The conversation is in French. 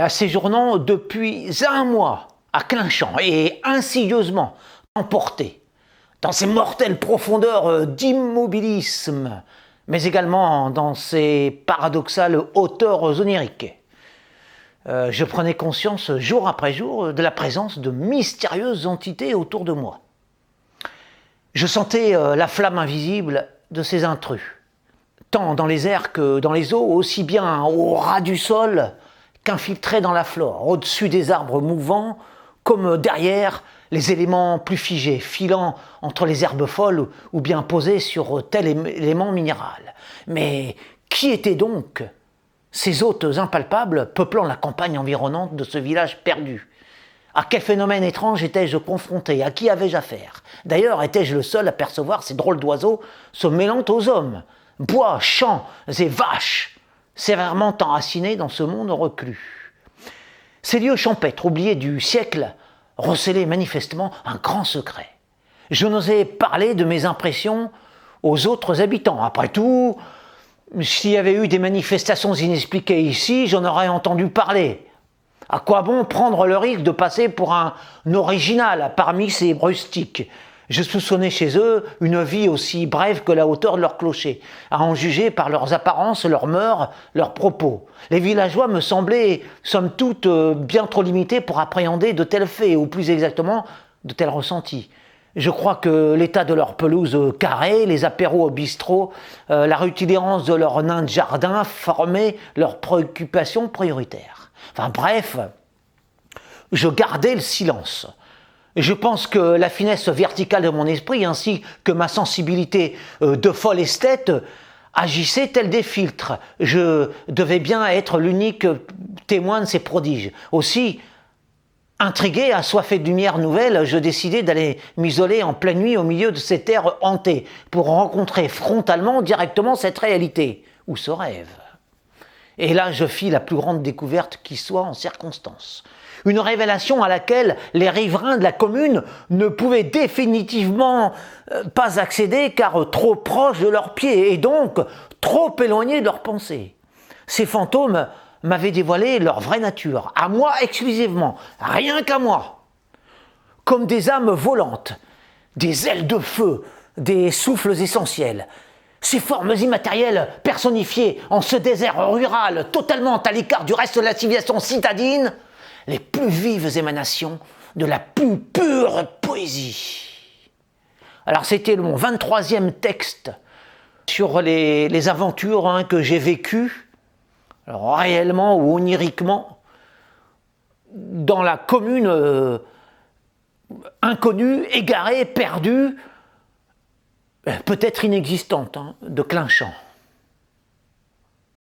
séjournant depuis un mois à Clinchamp et insidieusement emporté dans ces mortelles profondeurs d'immobilisme, mais également dans ces paradoxales hauteurs oniriques. Je prenais conscience jour après jour de la présence de mystérieuses entités autour de moi. Je sentais la flamme invisible de ces intrus, tant dans les airs que dans les eaux, aussi bien au ras du sol qu'infiltrés dans la flore, au-dessus des arbres mouvants, comme derrière les éléments plus figés, filant entre les herbes folles ou bien posés sur tel élément minéral. Mais qui étaient donc ces hôtes impalpables peuplant la campagne environnante de ce village perdu? À quel phénomène étrange étais-je confronté? À qui avais-je affaire? D'ailleurs, étais-je le seul à percevoir ces drôles d'oiseaux se mêlant aux hommes? Bois, champs et vaches, sévèrement enracinés dans ce monde reclus. Ces lieux champêtres, oubliés du siècle, recélaient manifestement un grand secret. Je n'osais parler de mes impressions aux autres habitants. Après tout, s'il y avait eu des manifestations inexpliquées ici, j'en aurais entendu parler. À quoi bon prendre le risque de passer pour un original parmi ces rustiques? Je soupçonnais chez eux une vie aussi brève que la hauteur de leur clocher, à en juger par leurs apparences, leurs mœurs, leurs propos. Les villageois me semblaient, somme toute, bien trop limités pour appréhender de tels faits, ou plus exactement, de tels ressentis. Je crois que l'état de leur pelouse carrée, les apéros au bistrot, la rutilance de leurs nains de jardin formaient leurs préoccupations prioritaires. Enfin bref, je gardais le silence. Je pense que la finesse verticale de mon esprit ainsi que ma sensibilité de folle esthète agissaient tels des filtres. Je devais bien être l'unique témoin de ces prodiges. Aussi, intrigué, assoiffé de lumière nouvelle, je décidai d'aller m'isoler en pleine nuit au milieu de ces terres hantées pour rencontrer frontalement, directement cette réalité, ou ce rêve. Et là, je fis la plus grande découverte qui soit en circonstance. Une révélation à laquelle les riverains de la commune ne pouvaient définitivement pas accéder car trop proches de leurs pieds et donc trop éloignés de leurs pensées. Ces fantômes m'avaient dévoilé leur vraie nature, à moi exclusivement, rien qu'à moi. Comme des âmes volantes, des ailes de feu, des souffles essentiels. Ces formes immatérielles personnifiées en ce désert rural totalement à l'écart du reste de la civilisation citadine, les plus vives émanations de la plus pure poésie. Alors c'était mon 23e texte sur les aventures que j'ai vécues, alors réellement ou oniriquement, dans la commune inconnue, égarée, perdue, peut-être inexistante, de Clinchamp.